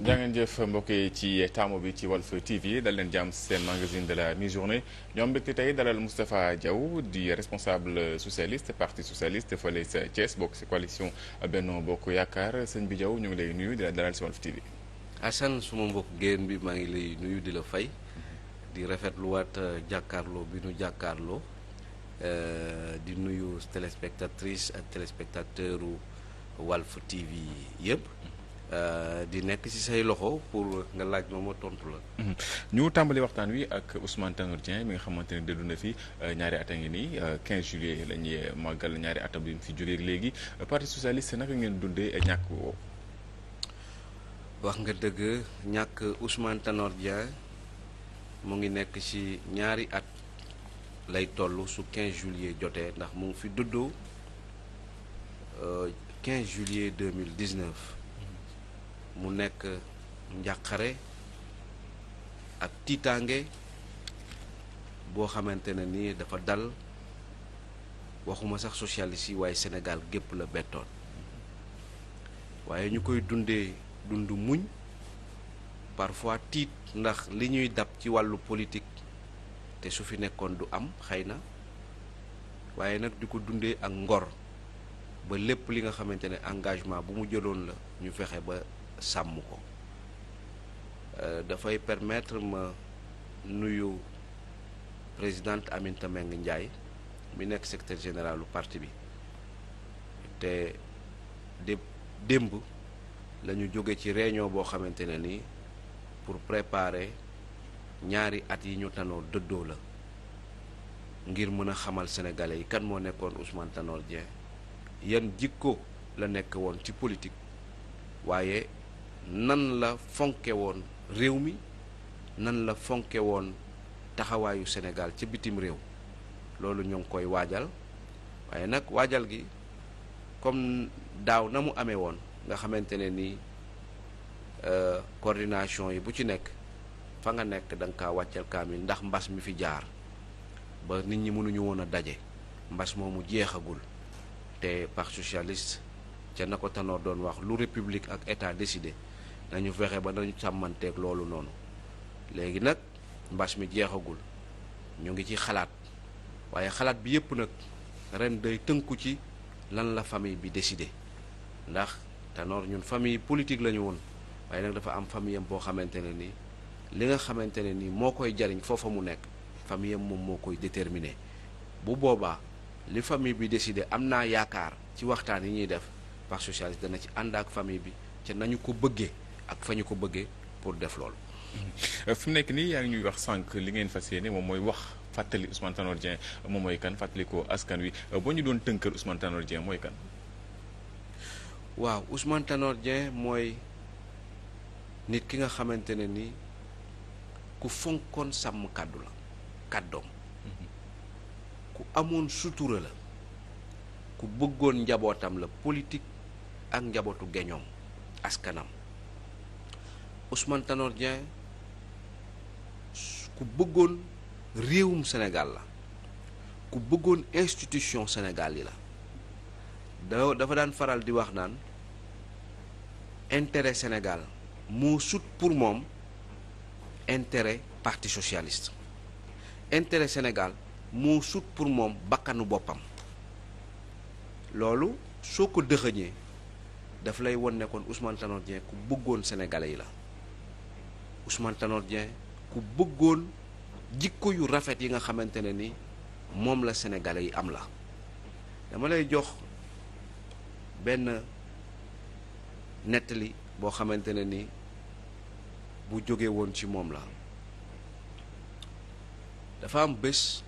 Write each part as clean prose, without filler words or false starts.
jaa ngeen jëf mbokk yi ci taamu bi ci Walf TV dal leen jàmm seen magazine de la mi-journée ñoom mbégte tey dalal Moustapha Diaw di responsable socialiste parti socialiste fële sa Thiès bokk ci coalition Benno Bokk Yaakaar sëñ bi Diaw ñu ngi lay nuyu di la dalal ci Walf TV. Assane suma mbokk génn bi maa ngi lay nuyu di la fay di rafetluwaat jàkkaarloo bi nu jàkkaarloo di nuyu téléspectatrice ak téléspectateur Walf TV yëpp. di nekk ci say loxo pour nga laaj ma tontu la. ñu tàmbali waxtaan wi ak Ousmane Tanor Dieng mi nga xamante ne dëddu na fi ñaari at a ngi nii 15 juillet la ñuy màggal ñaari atam bi mu fi jógee léegi parti socialiste naka ngeen dundee ñàkk woowu. wax nga dëgg ñàkk Ousmane Tanor Dieng mu ngi nekk ci ñaari at lay toll su 15 juillet jotee ndax mu ngi fi dëddoo 15 juillet 2019. mu nekk njàqare ak tiitaange boo xamante ne ni dafa dal waxuma sax socialiste yi waaye Sénégal gépp la bettoon waaye ñu koy dundee dund muñ parfois tiit ndax li ñuy dab ci wàllu politique te su fi nekkoon du am xëy na waaye nag di ko dundee ak ngor ba lépp li nga xamante ne engagement bu mu jëloon la ñu fexe ba sàmm ko dafay permettre ma nuyu présidente Aminata Mbengue Ndiaye mi nekk secrétaire général du parti bi te démb la ñu jóge ci réunion boo xamante ne ni pour préparer ñaari at yi ñu Tanor dëddoo la ngir mën a xamal sénégalais yi kan moo nekkoon Ousmane Tanor Dieng yan jikko la nekk woon ci politique waaye nan la fonke woon réew mi nan la fonke woon taxawaayu Sénégal ca bitim réew loolu ñoo ngi koy waajal waaye nag waajal gi comme daaw na mu amee woon nga xamante ne ni coordination yi bu ci nekk fa nga nekk da nga kaa wàccal kaamil ndax mbas mi fi jaar ba nit ñi mënuñu woon a daje mbas moomu jeexagul te parti socialiste ca na ko Tanor doon wax lu république ak état décidé nañu fexe ba nañu sàmmanteeg loolu noonu léegi nag mbas mi jeexagul ñu ngi ci xalaat waaye xalaat bi yépp nag ren day tënku ci lan la famille bi décidé ndax Tanor ñun famille politique la ñu woon waaye nag dafa am famille am boo xamante ne ni li nga xamante ne ni moo koy jariñ foofa mu nekk famille am moom moo koy déterminer bu boobaa li famille bi décidé am naa yaakaar ci waxtaan yi ñuy def parti socialiste dana ci ànd ak famille bi ca nañu ko bëggee ak fa ñu ko bëggee pour def loolu. fi mu nekk nii yaa ngi ñuy wax sànq li ngeen fas yéene moom mooy wax fàttali Ousmane Tanor Dieng moom mooy kan fàttali ko askan wi boo ñu doon tënkal Ousmane Tanor Dieng mooy kan. waaw Ousmane Tanor Dieng mooy nit ki nga xamante ne ni ku fonkoon sàmm kàddu la kàddoom ku amoon sutura la ku bëggoon njabootam la politique ak njabootu geñoom askanam Ousmane Tanor Dieng ku bëggoon réewum Sénégal la ku bëggoon institution Sénégal yi la dafa daan faral di wax naan intérêt Sénégal moo sut pour moom intérêt parti socialiste intérêt Sénégal moo sut pour moom bakkanu boppam loolu soo ko dëxëñee daf lay won nekkoon Ousmane Tanor Dieng ku bëggoon sénégalais yi la Ousmane Tanor Dieng ku bëggoon jikko yu rafet yi nga xamante ne ni moom la sénégalais yi am la dama lay jox benn nettali boo xamante ne ni bu jóge woon ci moom la dafa am bés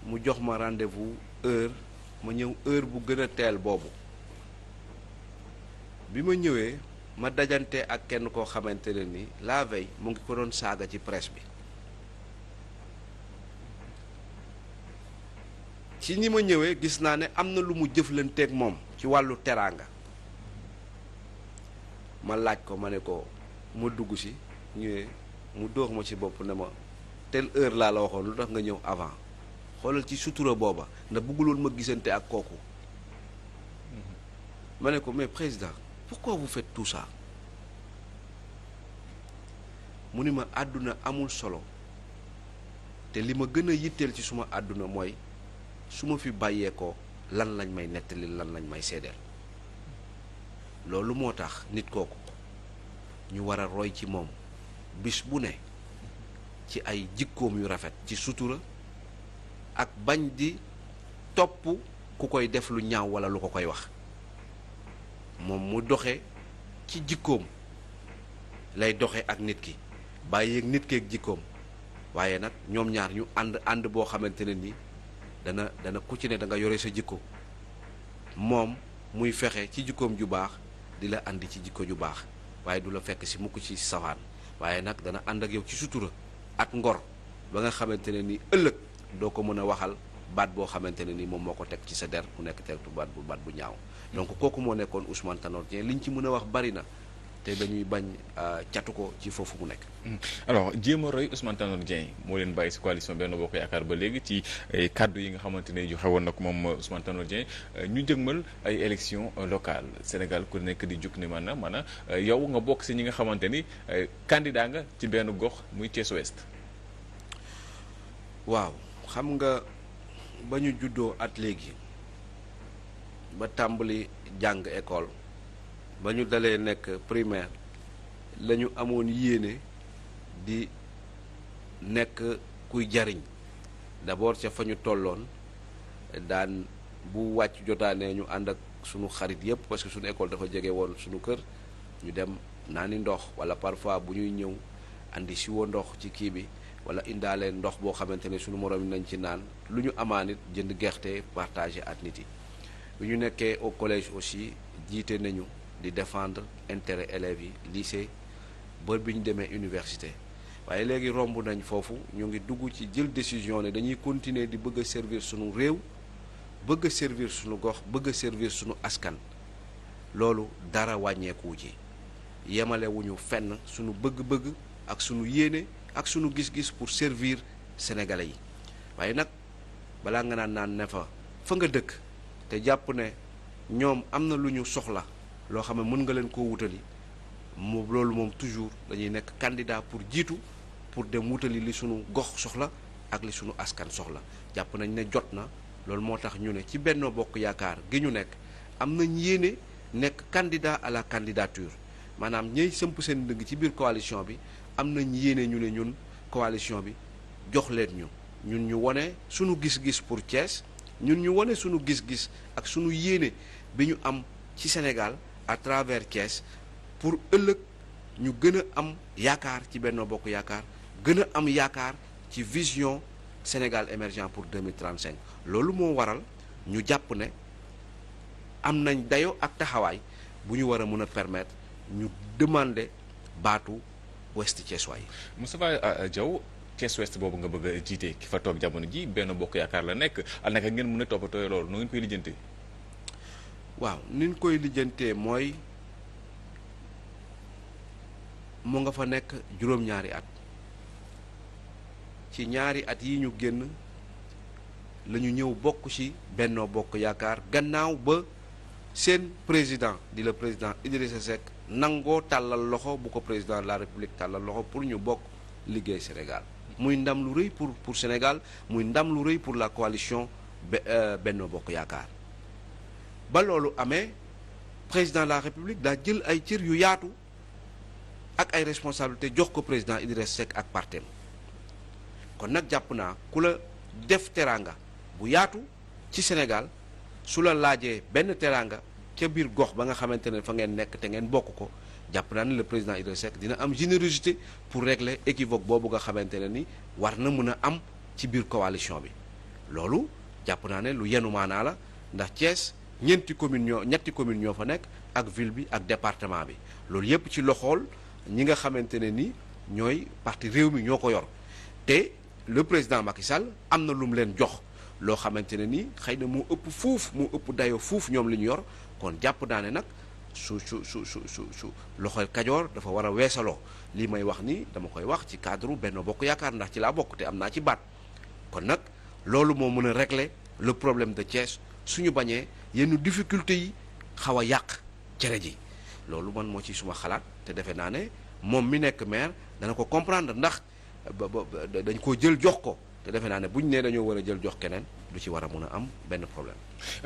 mu jox ma rendez-vous heure ma ñëw heure bu gën a teel boobu bi ma ñëwee ma dajante ak kenn koo xamante ne ni la veille mu ngi ko doon saaga ci presse bi ci ñi ma ñëwee gis naa ne am na lu mu jëflanteeg moom ci wàllu teraanga ma laaj ko ma ne ko ma dugg si ñëwee mu dóor ma ci bopp ne ma telle heure laa la waxoon lu tax nga ñëw avant xoolal ci sutura booba ndax bëgguloon ma gisante ak kooku ma ne ko mais président pourquoi vous faites tout ça mu ni ma àdduna amul solo te li ma gën a yitteel ci suma àdduna mooy su ma fi bàyyeekoo lan lañ may nettali lan lañ may seedeel loolu moo tax nit kooku ñu war a roy ci moom bis bu ne ci ay jikkoom yu rafet ci sutura ak bañ di topp ku koy def lu ñaaw walla lu ko koy wax moom mu doxe ci jikkoom lay doxe ak nit ki bàyyi ak nit ki ak jikkoom waaye nag ñoom ñaar ñu ànd boo xamante ne ni dana ku ci ne da nga yore sa jikko moom muy fexe ci jikkoom ju baax di la andi ci jikko ju baax waaye du la fekk si mukk ci safaan waaye nag dana ànd ak yow ci sutura ak ngor ba nga xamante ne ni ëllëg doo ko mën a waxal baat boo xamante ne ni moom moo ko teg ci sa der mu nekk teetu baat bu ñaaw donc kooku moo nekkoon Ousmane Tanor Dieng liñ ci mën a wax bari na te dañuy bañ catu ko ci foofu mu nekk. alors jéem a roy Ousmane Tanor Dieng moo leen bàyyi si coalition Benno Bokk Yaakaar ba léegi ci kaddu yi nga xamante ne joxe woon na ko moom Ousmane Tanor Dieng ñu jëgmal ay élections locales Sénégal ku nekk di jug ni maanaam yow nga bokk si ñi nga xamante ni candidat nga ci benn gox muy Thiès Ouest. waaw xam nga ba ñu juddoo at léegi ba tàmbali jàng école. ba ñu dalee nekk primaire la ñu amoon yéene di nekk kuy jariñ d'abord ca fa ñu tolloon daan bu wàcc jotaanee ñu ànd ak sunu xarit yépp parce que sunu école dafa jege woon sunu kër ñu dem naani ndox wala parfois bu ñuy ñëw andi siwo ndox ci kii bi wala indaale ndox boo xamante ne sunu moroom yi nañ ci naan lu ñu amaan it jënd gerte partagé ak nit yi bu ñu nekkee au collège aussi jiite nañu di défendre intérêt élèves yi lycée ba bi ñu demee université waaye léegi romb nañ foofu ñu ngi dugg ci jël décision ne dañuy continuer di bëgg a servir sunu réew bëgg a servir sunu gox bëgg a servir sunu askan loolu dara wàññeeku ci yemalewuñu fenn sunu bëgg-bëgg ak sunu yéene ak sunu gis-gis pour servir sénégalais yi waaye nag balaa nga naan ne fa nga dëkk te jàpp ne ñoom am na lu ñu soxla loo xam ne mën nga leen koo wutali loolu moom toujours dañuy nekk candidat pour jiitu pour dem wutali li sunu gox soxla ak li sunu askan soxla jàpp nañ ne jot na loolu moo tax ñu ne ci Benno Bokk Yaakaar gi ñu nekk am nañ yéene nekk candidat à la candidature maanaam ñey sëmp seen dëgg ci biir coalition bi am nañ yéene ñu ne ñun coalition bi jox leen ñun ñu wone sunu gis-gis pour Thiès ñun ñu wone sunu gis-gis ak sunu yéene bi ñu am ci Sénégal à travers Thiès pour ëllëg ñu gën a am yaakaar ci Benno Bokk Yaakaar gën a am yaakaar ci vision Sénégal émergent pour 2035 loolu moo waral ñu jàpp ne am nañ dayo ak taxawaay bu ñu war a mën a permettre ñu demander baatu Ouest Thiès waay. Moustapha Diaw Thiès Ouest boobu nga bëgg a jiite ki fa toog jamono ji Benno Bokk Yaakaar la nekk naka ngeen mën a toppatoo loolu nu ngeen koy lijjantee. waaw ni ñu koy lijjantee mooy mu nga fa nekk juróom-ñaari at ci ñaari at yi ñu génn la ñu ñëw bokk ci Benno Bokk Yaakaar gannaaw ba seen président di le président Idrissa Seck nangoo tàllal loxo bu ko président de la République tàllal loxo pour ñu bokk liggéey Sénégal muy ndam lu rëy pour Sénégal muy ndam lu rëy pour la coalition Benno Bokk Yaakaar ba loolu amee président de la République daa jël ay cër yu yaatu ak ay responsabilités jox ko président Idrissa Seck ak partem kon nag jàpp naa ku la def teraanga bu yaatu ci Sénégal su la laajee benn teraanga ca biir gox ba nga xamante ne fa ngeen nekk te ngeen bokk ko jàpp naa ne le président Idrissa Seck dina am générosité pour régler équivoque boobu nga xamante ne ni war na mën a am ci biir coalition bi loolu jàpp naa ne lu yenu maanaa la ndax Thiès ñetti commune ñoo fa nekk ak ville bi ak département bi loolu yépp ci loxool ñi nga xamante ne ni ñooy parti réew mi ñoo ko yor te le président Macky Sall am na lu mu leen jox loo xamante ne ni xëy na moo ëpp dayo fuuf ñoom li ñu yor kon jàpp naa ne nag su loxoy Kajoor dafa war a weesaloo lii may wax ni dama koy wax ci cadre Benno Bokk Yaakaar ndax ci laa bokk te am naa ci baat kon nag loolu moo mën a régler le problème de Thiès suñu bañee yenn difficulté yi xaw a yàq cere ji loolu man moo ci suma xalaat te defe naa ne moom mi nekk maire dana ko comprendre ndax dañ ko jël jox ko te defe naa ne buñ nee dañoo war a jël jox keneen du ci war a mun a am benn problème.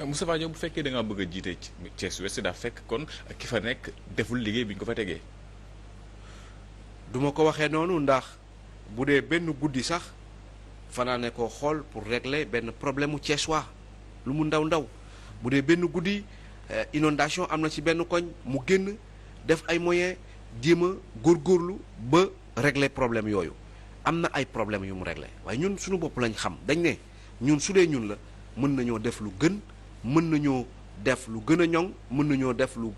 Moustapha Diaw bu fekkee da ngaa bëgg a jiite Thiès Ouest daa fekk kon ki fa nekk deful liggéey bi ñu ko fa tegee. duma ko waxee noonu ndax bu dee benn guddi sax fanaane ko xool pour régler benn problème mu Thiès waa lu mu ndaw ndaw bu dee benn guddi inondation am na ci benn koñ mu génn def ay moyens jéem a góorgóorlu ba régler problème yooyu am na ay problèmes yu mu régler waaye ñun suñu bopp lañ xam dañ ne ñun su dee ñun la mën nañoo def lu gën mën nañoo def lu gën a ñoŋ mën nañoo def lu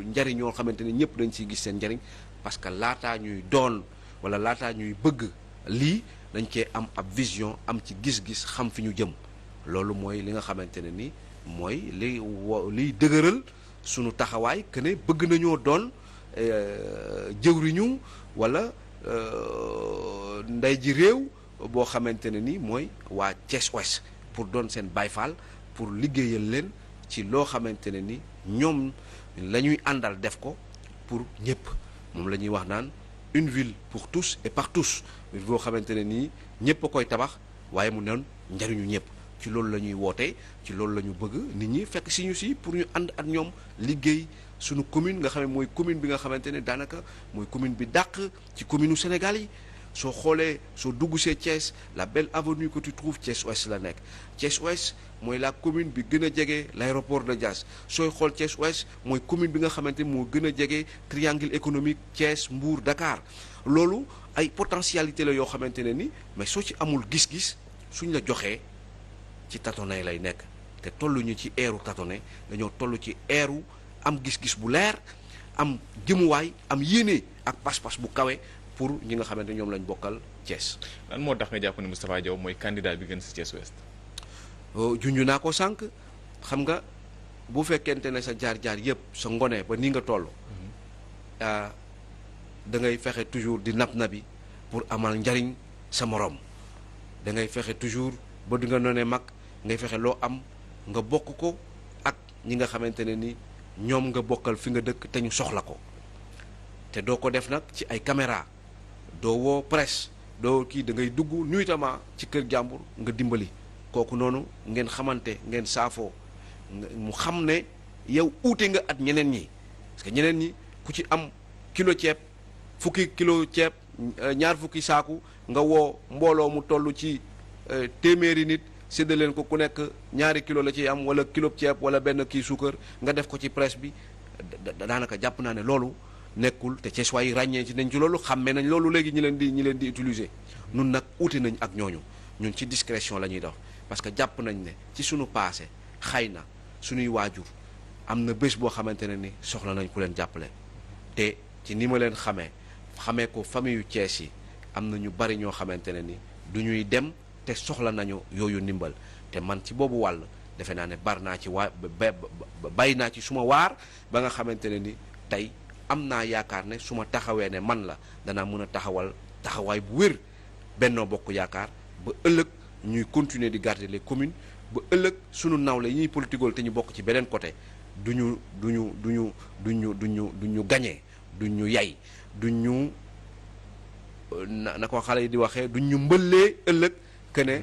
njariñ yoo xamante ne ñëpp dañ ciy gis seen njariñ parce que laataa ñuy doon wala laataa ñuy bëgg lii dañ cee am ab vision am ci gis-gis xam fi ñu jëm loolu mooy li nga xamante ne ni mooy liy dëgëral sunu taxawaay que ne bëgg nañoo doon jëwriñu wala ndey ji réew boo xamante ne ni mooy waa Thiès Ouest pour doon seen bayfaal pour liggéeyal leen ci loo xamante ne ni ñoom la ñuy àndal def ko pour ñëpp moom la ñuy wax naan une ville pour tous et par tous boo xamante ne nii ñëpp a koy tabax waaye mu noon njariñu ñëpp ci loolu la ñuy wootee ci loolu la ñu bëgg nit ñi fekk si ñu si pour ñu ànd ak ñoom liggéey suñu commune nga xam ne mooy commune bi nga xamante ne daanaka mooy commune bi dàq ci commune u Sénégal yi soo xoolee soo dugg see Thiès la belle avenue que tu trouves Thiès Ouest la nekk Thiès Ouest mooy la commune bi gën a jege l'aéroport de Diass sooy xool Thiès Ouest mooy commune bi nga xamante moo gën a jege triangle économique Thiès Mbour Dakar loolu ay potentialité la yoo xamante ne ni mais soo ci amul gis-gis suñ la joxee ci tâtonner lay nekk te tolluñu ci eeru tâtonner dañoo toll ci eeru am gis-gis bu leer am jëmuwaay am yéene ak pas-pas bu kawe pour ñi nga xamante ñoom lañ bokkal Thiès. lan moo tax nga jàpp ne Moustapha Diaw mooy candidat bi gën si Thiès Ouest. junj naa ko sànq xam nga bu fekkente ne sa jaar-jaar yëpp sa ngone ba ni nga toll. da ngay fexe toujours di nab-nabi pour amal njariñ sa morom da ngay fexe toujours ba di nga noone mag ngay fexe loo am nga bokk ko ak ñi nga xamante ne ni ñoom nga bokkal fi nga dëkk te ñu soxla ko te doo ko def nag ci ay caméra doo woo presse doo kii da ngay dugg nuitamment ci kër jàmbur nga dimbali kooku noonu ngeen xamante ngeen saafoo mu xam ne yow uute nga at ñeneen ñi parce que ñeneen ñi ku ci am kilo ceeb fukki kilo ceeb ñaar fukki saaku nga woo mbooloo mu toll ci téeméeri nit séddale leen ko ku nekk ñaari kilo la ciy am wala kilo ceeb wala benn kii suukar nga def ko ci presse bi daanaka jàpp naa ne loolu nekkul te Thiès yi ràññee ci nañ ci loolu xàmmee nañ loolu léegi ñi leen di utiliser nun nag uute nañ ak ñooñu ñun ci discrétion la ñuy dox parce que jàpp nañ ne ci suñu passé xëy na suñuy waajur am na bés boo xamante ne ni soxla nañ ku leen jàppale te ci ni ma leen xamee ko famille yu Thiès yi am na ñu bari ñoo xamante ne ni du ñuy dem te soxla nañu yooyu ndimbal te man ci boobu wàll defe naa ne bar naa ci bay naa ci suma waar ba nga xamante ne ni tey am naa yaakaar ne su ma taxawee ne man la danaa mën a taxawal taxawaay bu wér Benno Bokk Yaakaar ba ëllëg ñuy continuer di garder les communes ba ëllëg sunu nawle yi ñuy politigal te ñu bokk ci beneen côté duñu gañee duñu yay duñu na ko xale yi di waxee duñu mbëllee ëllëg que ne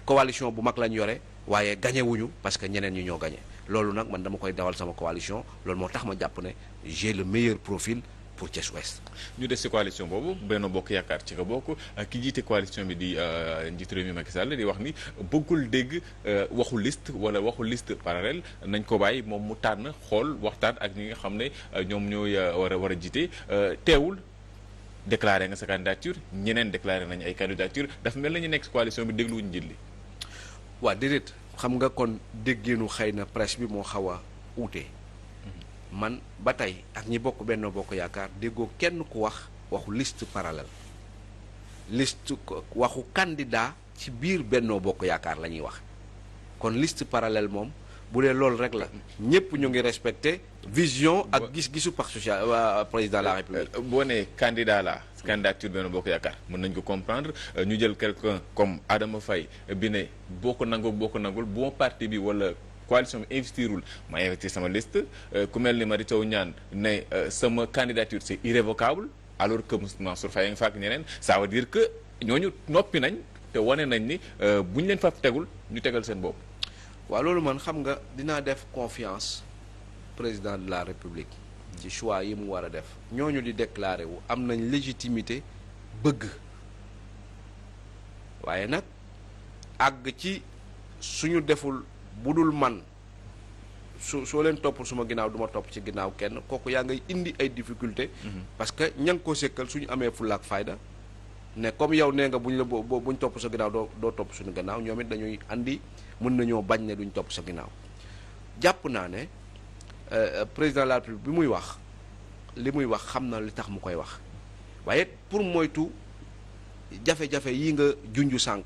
coalition bu mag lañ yore waaye gañewuñu parce que ñeneen ñi ñoo gañe loolu nag man dama koy dawal sama coalition loolu moo tax ma jàpp ne j'ai le meilleur profil pour Thiès Ouest. ñu des ci coalition boobu Benno Bokk Yaakaar ci nga bokk ki jiite coalition bi di njiitu réew mi Macky Sall di wax ni bëggul dégg waxu liste wala waxu liste parallèle nañ ko bàyyi moom mu tànn xool waxtaan ak ñi nga xam ne ñoom ñooy war a jiite teewul déclaré nga sa candidature ñeneen déclaré nañu ay candidature dafa mel na ñu nekk ci coalition bi dégluwuñu njiit li. waa déedéet xam nga kon déggeenu xëy na presse bi moo xaw a uute. man ba tey ak ñi bokk Benno Bokk Yaakaar déggoo kenn ku waxu liste parallèle liste waxu candidat ci biir Benno Bokk Yaakaar la ñuy wax kon liste parallèle moom bu dee loolu rek la ñëpp ñu ngi respecté vision ak gis-gisu parti président de la République. boo nee candidat la candidature Benno Bokk Yaakaar mën nañ ko comprendre ñu jël quelqu'un comme Adama Faye bi ne boo ko nangul bu parti bi wala coalition bi investirul ma investir sama liste ku mel ni Mary Teuw Niane ne sama candidature c'est irrévocable alors que Mansour Faye nga fa ak ñeneen ça veut dire que ñooñu noppi nañ te wane nañ ni bu ñu leen fa tegul ñu tegal seen bopp. waaw loolu man xam nga dinaa def confiance président de la république ci choix yi mu war a def ñooñu di déclarer wu am nañ légitimité bëgg waaye nag àgg ci suñu deful bu dul man soo leen toppul suma ginnaaw du ma topp ci ginnaaw kenn kooku yaa ngay indi ay difficulté parce que ña ngi ko sekkal suñu amee fulla ak fayda ne comme yow nee nga buñ topp sa ginnaaw doo topp suñu gannaaw ñoom it dañuy andi mën nañoo bañ ne duñ topp sa ginnaaw jàpp naa ne président de la République bi muy wax li muy wax xam na li tax mu koy wax waaye pour moytu jafe-jafe yi nga junju sànq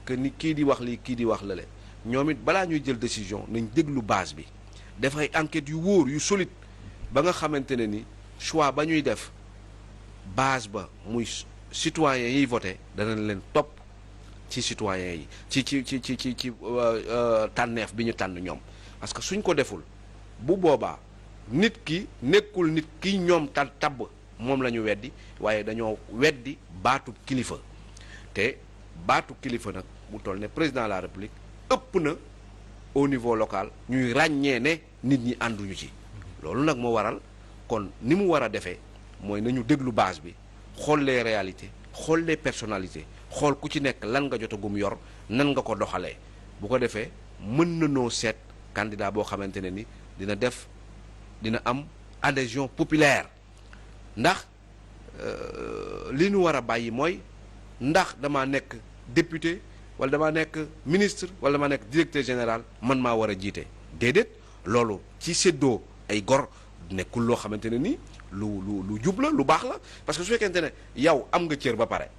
que ni kii di wax lii kii di wax lale ñoom it balaa ñuy jël décision nañ déglu base bi def ay enquêtes yu wóor yu solide ba nga xamante ne ni choix ba ñuy def base ba muy citoyens yiy voté danañ leen topp ci citoyens yi ci tànneef bi ñu tànn ñoom parce que suñ ko deful bu boobaa nit ki nekkul nit ki ñoom tabb moom la ñu weddi waaye dañoo weddi baatu kilifa te baatu kilifa nag mu toll ne président de la république ëpp na au niveau local ñuy ràññee ne nit ñi ànduñu ci loolu nag moo waral kon ni mu war a defee mooy nañu déglu base bi xool les réalités xool les personnalités xool ku ci nekk lan nga jotagum yor nan nga ko doxalee bu ko defee mën na noo seet candidat boo xamante ne ni dina am adhésion populaire ndax li ñu war a bàyyi mooy ndax damaa nekk député wala damaa nekk ministre wala damaa nekk directeur général man maa war a jiite déedéet loolu ci séddoo ay gor nekkul loo xamante ne ni lu jub la lu baax la parce que su fekkente ne yow am nga cër ba pare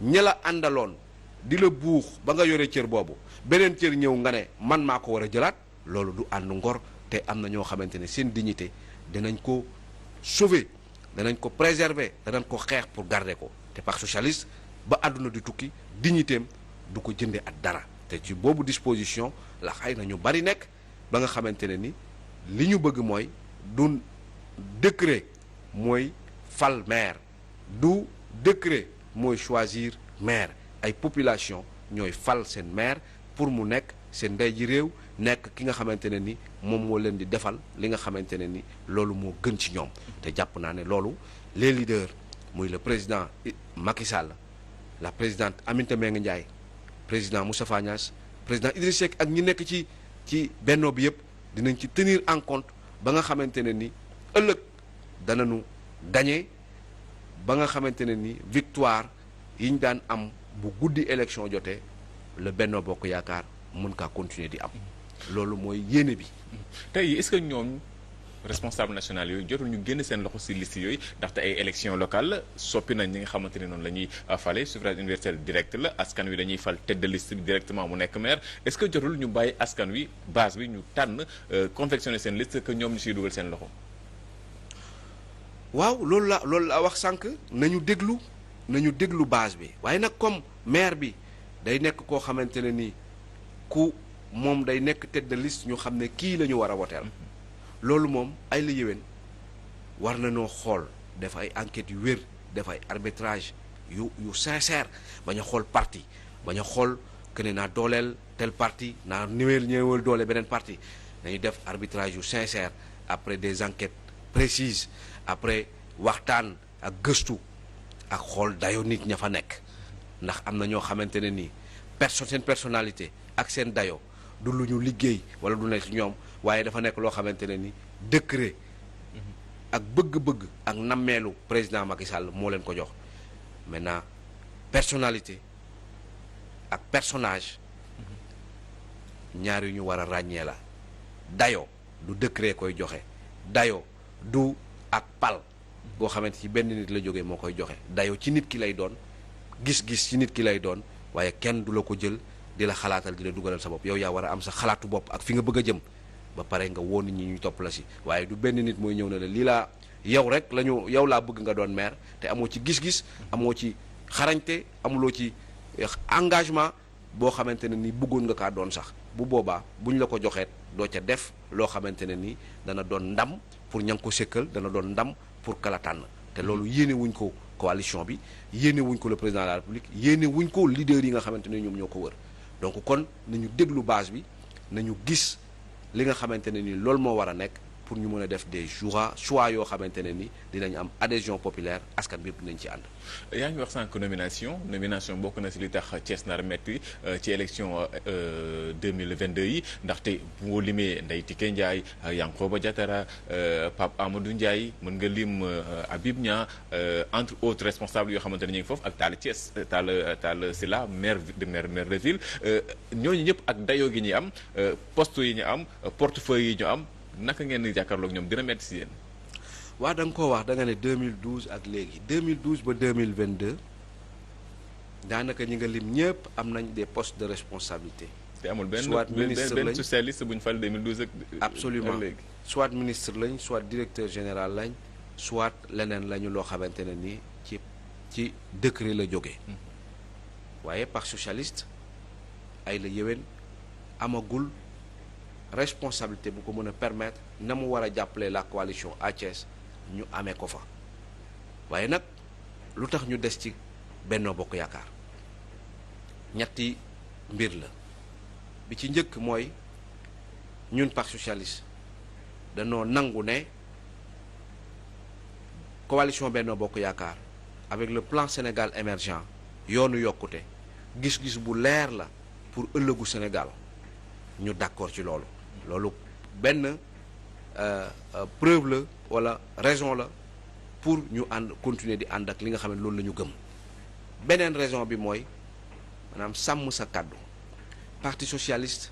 ña la àndaloon di la buux ba nga yore cër boobu beneen cër ñëw nga ne man maa ko war a jëlaat loolu du ànd ngor te am na ñoo xamante ne seen dignité danañ ko sauver danañ ko préserver danañ ko xeex pour garder ko te parti socialiste ba àdduna di tukki dignitéem du ko jënde ak dara te ci boobu disposition la xëy na ñu bari nekk ba nga xamante ne ni li ñu bëgg mooy du décret mooy fal maire du décret mooy choisir maire ay population ñooy fal seen maire pour mu nekk seen ndey ji réew nekk ki nga xamante ne ni moom moo leen di defal li nga xamante ne ni loolu moo gën ci ñoom te jàpp naa ne loolu les leaders muy le président Macky Sall la présidente Aminata Mbengue Ndiaye président Moustapha Niasse président Idriss Seck ak ñi nekk ci Benno bi yëpp dinañ ci tenir en compte ba nga xamante ne ni ëllëg danañu gagné ba nga xamante ne ni victoire yi ñu daan am bu guddi élection jotee le Benno Bokk Yaakaar mën kaa continuer di am loolu mooy yéene bi. tey est-ce que ñoom responsable national yooyu jotul ñu génn seen loxo ci liste yooyu ndaxte ay élection locale soppi nañ ñi nga xamante ne noonu la ñuy fale suffrage universel direct la askan wi dañuy fal tête de liste bi directement mu nekk maire est-ce que jotul ñu bàyyi askan wi base bi ñu tànn confectionner seen liste que ñoom ñu siy dugal seen loxo. waaw loolu la wax sànq nañu déglu base bi waaye nag comme maire bi day nekk koo xamante ne nii ku moom day nekk tête de liste ñu xam ne kii la ñu war a woteel loolu moom ay la yéwén war na noo xool def ay enquêtes yu wér def ay arbitrage yu sincère bañ a xool parti bañ a xool que ne naa dooleel tel parti naa ñëwal doole beneen parti dañuy def arbitrage yu sincère après des enquêtes précises après waxtaan ak gëstu ak xool dayo nit ña fa nekk ndax am na ñoo xamante ne nii seen personnalité ak seen dayo du lu ñu liggéey wala du ne ci ñoom waaye dafa nekk loo xamante ne ni décret ak bëgg-bëgg ak nammeelu président Macky Sall moo leen ko jox maintenant personnalité ak personnage ñaar yu ñu war a ràññee la dayo du décret koy joxe dayo du ak pal boo xamante ci benn nit la jógee moo koy joxe dayo ci nit ki lay doon gis-gis ci nit ki lay doon waaye kenn du la ko jël di la xalaatal di la dugalal sa bopp yow yaa war a am sa xalaatu bopp ak fi nga bëgg a jëm ba pare nga woo nit ñi ñu topp la si waaye du benn nit mooy ñëw na la lii laa yow rek yow laa bëgg nga doon maire te amoo ci gis-gis amoo ci xarañte amuloo ci engagement boo xamante ne ni bëggoon nga kaa doon sax bu boobaa buñ la ko joxeet doo ca def loo xamante ne ni dana doon ndam pour ña nga ko sëkkal dana doon ndam pour kala tànn te loolu yéene wuñ ko coalition bi yéene wuñ ko le président de la république yéene wuñ ko leader yi nga xamante ne ñoom ñoo ko wër donc kon nañu déglu base bi nañu gis li nga xamante ne ni loolu moo war a nekk pour ñu mën a def des choix yoo xamante ne ni dinañ am adhésion populaire askan bi yëpp dinañ ci ànd. yaa ngi wax sànq nomination bokk na si li tax Thiès nar metti ci élection 2022 yi ndaxte boo limee Ndeye Tické Ndiaye Yankhoba Diattara Pape Amadou Ndiaye mën nga lim Habib Niang entre autres responsables yoo xamante ne ñu ngi foofu ak Talla Thiès Talla Sylla maire de ville ñooñu ñëpp ak dayoo gi ñuy am poste yi ñu am portefeuille yi ñu am. naka ngeen di jàkkaarloog ñoom dina metti si yéen. waa da nga koo wax da nga ne 2012 ak léegi 2012 ba 2022 daanaka ñi nga lim ñëpp am nañ des postes de responsabilité. te amul benn soit ministre lañ benn socialiste bu ñu fal 2012 ak. absolument léegi soit ministre lañ soit directeur général lañ soit leneen lañu loo xamante ne ni ci décret la jógee. waaye parti socialiste ay la yéwén amagul. responsabilité bu ko mën a permettre na mu war a jàppale la coalition à Thiès ñu amee ko fa waaye nag lu tax ñu des ci Benno Bokk Yaakaar ñetti mbir la bi ci njëkk mooy ñun parti socialiste danoo nangu ne coalition Benno Bokk Yaakaar avec le plan Sénégal émergent yoonu yokkute gis-gis bu leer la pour ëllëgu Sénégal ñu d'accord ci loolu benn preuve la wala raison la pour ñu continuer di ànd ak li nga xam ne loolu la ñu gëm beneen raison bi mooy maanaam sàmm sa kàddu parti socialiste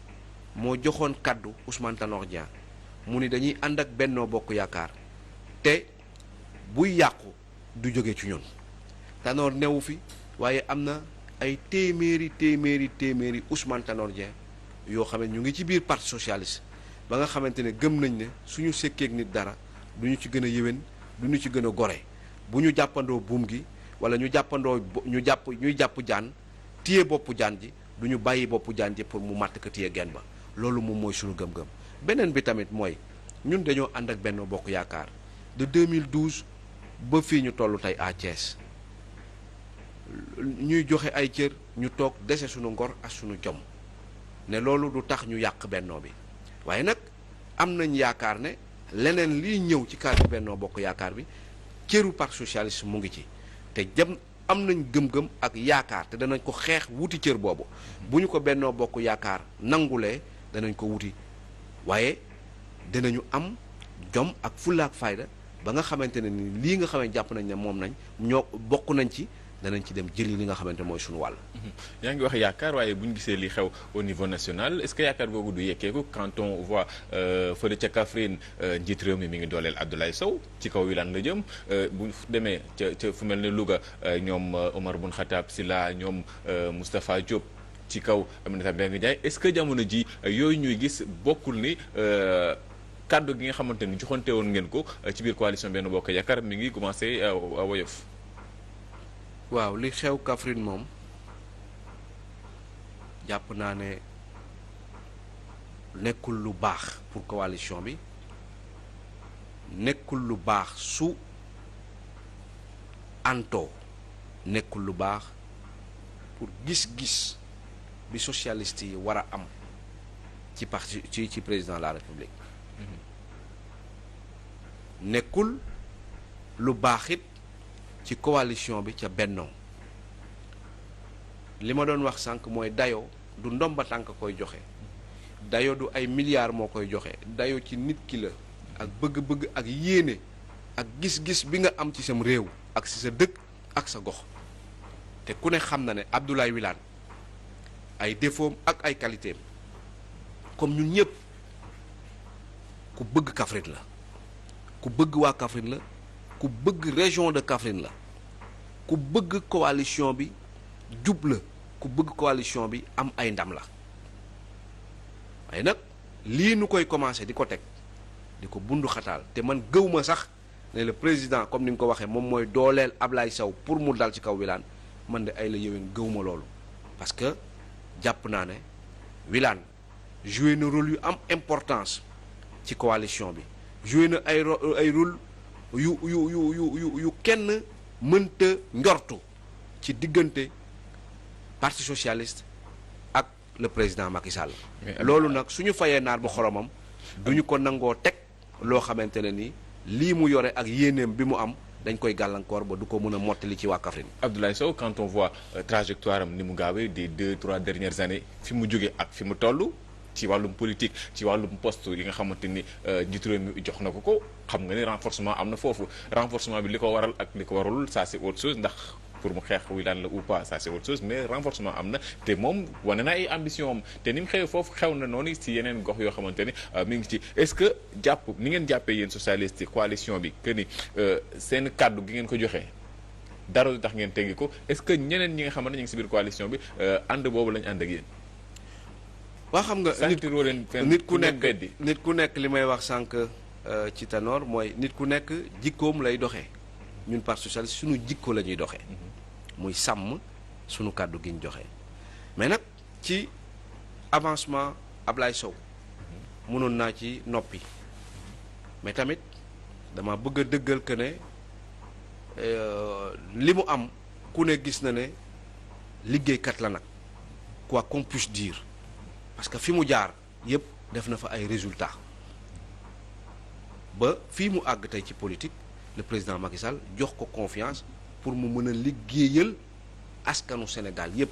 moo joxoon kàddu Ousmane Tanor Dieng mu ni dañuy ànd ak Benno Bokk Yaakaar te buy yàqu du jóge ci ñun Tanor newu fi waaye am na ay téeméeri Ousmane Tanor Dieng yoo xam ne ñu ngi ci biir parti socialiste ba nga xamante ne gëm nañ ne suñu sekkeek nit dara du ñu ci gën a yéwén du ñu ci gën a gore bu ñu jàppandoo buum gi wala ñuy jàpp jaan téye boppu jaan ji du ñu bàyyi boppu jaan ji pour mu màtt ko téye genn ba loolu moom mooy suñu gëm-gëm beneen bi tamit mooy ñun dañoo ànd ak Benno Bokk Yaakaar de 2012 ba fii ñu toll tey à Thiès ñuy joxe ay cër ñu toog dese suñu ngor ak suñu jom ne loolu du tax ñu yàq bennoo bi waaye nag am nañ yaakaar ne leneen liy ñëw ci cadre Benno Bokk Yaakaar bi cëru parti socialiste mu ngi ci te am nañ gëm-gëm ak yaakaar te danañ ko xeex wuti cër boobu bu ñu ko Benno Bokk Yaakaar nangulee danañ ko wuti waaye dinañu am jom ak fulla ak fayda ba nga xamante ne ni lii nga xamante jàpp nañ ne moom nañ ñoo bokk nañ ci danañ ci dem jëli li nga xamante mooy suñu wàll. yaa ngi wax yaakaar waaye bu ñu gisee li xew au niveau national est-ce que yaakaar boobu du yekkeeku quand on voit fële ca Kaffrine njiit réew mi ngi dooleel Abdoulaye Sow ci kaw Wilane la jëm bu demee ca fu mel ne Louga ñoom Omar Boun Khattab Sylla ñoom Moustapha Diop ci kaw Aminata Mbengue Ndiaye est-ce que jamono ji yooyu ñuy gis bokkul ni kàddu gi nga xamante ni joxonte woon ngeen ko ci biir coalition Benno Bokk Yaakaar mi ngi commencé woyof. waaw li xew Kaffrine moom jàpp naa ne nekkul lu baax pour coalition bi nekkul lu baax su anto nekkul lu baax pour gis-gis bi socialiste yi war a am ci parti ci président de la république nekkul lu baax it ci coalition bi ca Benno li ma doon wax sànq mooy dayo du ndomba tànk koy joxe dayo du ay milliards moo koy joxe dayo ci nit ki la ak bëgg-bëgg ak yéene ak gis-gis bi nga am ci sam réew ak ci sa dëkk ak sa gox te ku ne xam na ne Abdoulaye Wilane ay défauts ak ay qualités comme ñun ñëpp ku bëgg Kaffrine la ku bëgg waa Kaffrine la ku bëgg région de Kaffrine la ku bëgg coalition bi jub la ku bëgg coalition bi am ay ndam la waaye nag lii nu koy commencé di ko teg di ko bundu xataal te man gëw ma sax ne le président comme ni nga ko waxee moom mooy dooleel Ablaye Sow pour mu dal ci kaw Wilane man de ay la yéwén gëw ma loolu parce que jàpp naa ne Wilane joué na rôle yu am importance ci coalition bi joué na ay rôle yu kenn mënta njortu ci diggante parti socialiste ak le président Macky Sall. loolu nag suñu fayee naar bu xoromam duñu ko nangoo teg loo xamante ne ni lii mu yore ak yéeneem bi mu am dañ koy gàllankoor ba du ko mën a mottali ci waa Kaffrine. Abdoulaye Sow, quand on voit trajectoire am ni mu gaawee des 2-3 dernières années fi mu jógee ak fi mu toll ci wàllum politique ci wàllum poste yi nga xamante ni njiitu réew mi jox na ko xam nga ni renforcement am na foofu renforcement bi li ko waral ak li ko warul ça c'est autre chose ndax pour mu xeex wi daan la ou pas ça c'est autre chose mais renforcement am na te moom wane na ay ambition am te ni mu xew foofu xew na noonu ci yeneen gox yoo xamante ni mi ngi ci est-ce que jàpp ni ngeen jàppee yéen socialiste coalition bi que ni seen kàddu gi ngeen ko joxee dara du tax ngeen teggi ko est-ce que ñeneen ñi nga xamante ne ñu ngi ci biir coalition bi ànd boobu lañu ànd ak yéen. waa xam nga nit ku nekk li may wax sànq ci Tanor mooy nit ku nekk jikkoom lay doxee ñun parti socialiste suñu jikko la ñuy doxee muy sàmm suñu kàddu gi ñu joxe mais nag ci avancement Ablaye Sow mënoon naa ci noppi mais tamit dama bëgg a dëggal que ne li mu am ku ne gis na ne liggéeykat la nag quoi qu'on puisse dire parce que fi mu jaar yépp def na fa ay résultats ba fii mu àgg tey ci politique le président Macky Sall jox ko confiance pour mu mën a liggéeyal askanu Sénégal yépp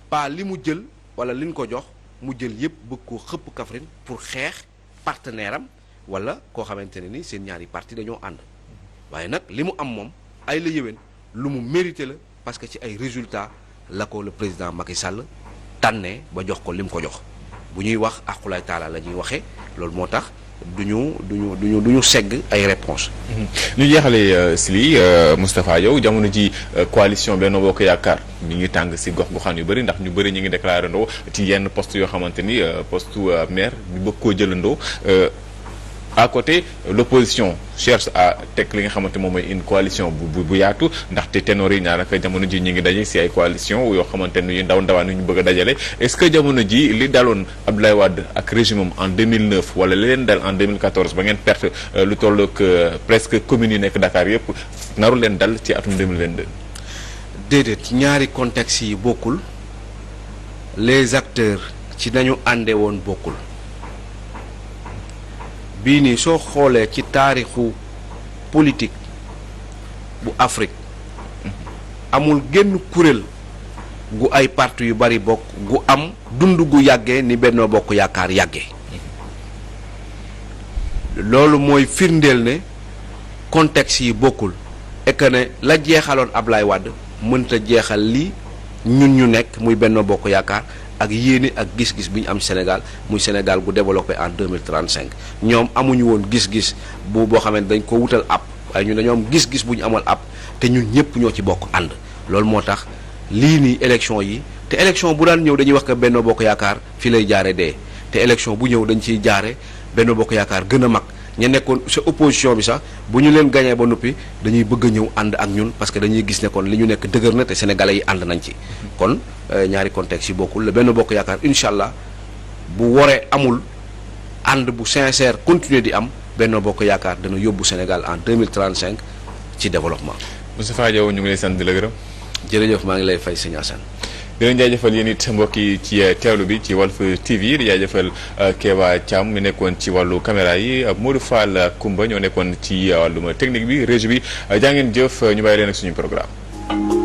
pas li mu jël wala li ñu ko jox mu jël yépp bëgg koo xëpp Kaffrine pour xeex partenaire am wala koo xamante ne ni seen ñaari parti dañoo ànd waaye nag li mu am moom ay la yéwén lu mu mérité la parce que ci ay résultats la ko le président Macky Sall tànnee ba jox ko li mu ko jox bu ñuy wax aqulay taala la ñuy waxee loolu moo tax du ñu segg ay réponses. ñu jeexalee si lii Moustapha Diaw jamono ji coalition Benno Bokk Yaakaar mi ngi tàng si gox-goxaan yu bëri ndax ñu bëri ñu ngi déclaré ndoo ci yenn poste yoo xamante ni poste maire ñu bëgg koo jëlandoo à côté l'opposition cherche à teg li nga xamante moom mooy une coalition bu yaatu ndaxte ténor yi ñaaraka jamono ji ñu ngi daje si ay coalition yoo xamante ni yu ndawaan yu ñu bëgg a dajale est-ce que jamono ji li daloon Abdoulaye Wade ak régime am en 2009 wala li leen dal en 2014 ba ngeen perte lu toll ak presque communes yi nekk Dakar yëpp naru leen dal ci atum 2022. déedéet ñaari contexte yi bokkul les acteurs ci nañu ànde woon bokkul. bii nii soo xoolee ci taarixu politique bu Afrique amul genn kuréel gu ay parti yu bari bokk gu am dund gu yàggee ni Benno Bokk Yaakaar yàggee loolu mooy firndeel ne contexte yi bokkul et que ne la jeexaloon Ablaye Wade mënta jeexal li ñun ñu nekk muy Benno Bokk Yaakaar ak yéene ak gis-gis bi ñu am Sénégal muy Sénégal gu développé en 2035 ñoom amuñu woon gis-gis boo xamante dañ ko wutal app waaye ñun dañoo am gis-gis bu ñu amal app te ñun ñëpp ñoo ci bokk ànd loolu moo tax lii nii élection yi te élection bu daan ñëw dañuy wax que Benno Bokk Yaakaar fii lay jaare dee te élection bu ñëw dañ ciy jaare Benno Bokk Yaakaar gën a mag ña nekkoon sa opposition bi sax bu ñu leen gañee ba noppi dañuy bëgg a ñëw ànd ak ñun parce que dañuy gis ne kon li ñu nekk dëgër na te sénégalais yi ànd nañ ci kon ñaari contexte yi bokkul le Benno Bokk Yaakaar incha allah bu waree amul ànd bu sincère continuer di am Benno Bokk Yaakaar dana yóbbu Sénégal en 2035 ci développement. Moustapha Diaw ñu ngi lay sant di la gërëm. jërëjëf maa ngi lay fay sëñ Assane. di leen jaajëfal yéen it mbokk yi ci teewlu bi ci Walf TV di jaajëfal Kéba Thiam mi nekkoon ci wàllu caméra yi Modou Fall Koumba ñoo nekkoon ci wàllum technique bi régie bi jaa ngeen jëf ñu bàyyi leen ak suñu programme.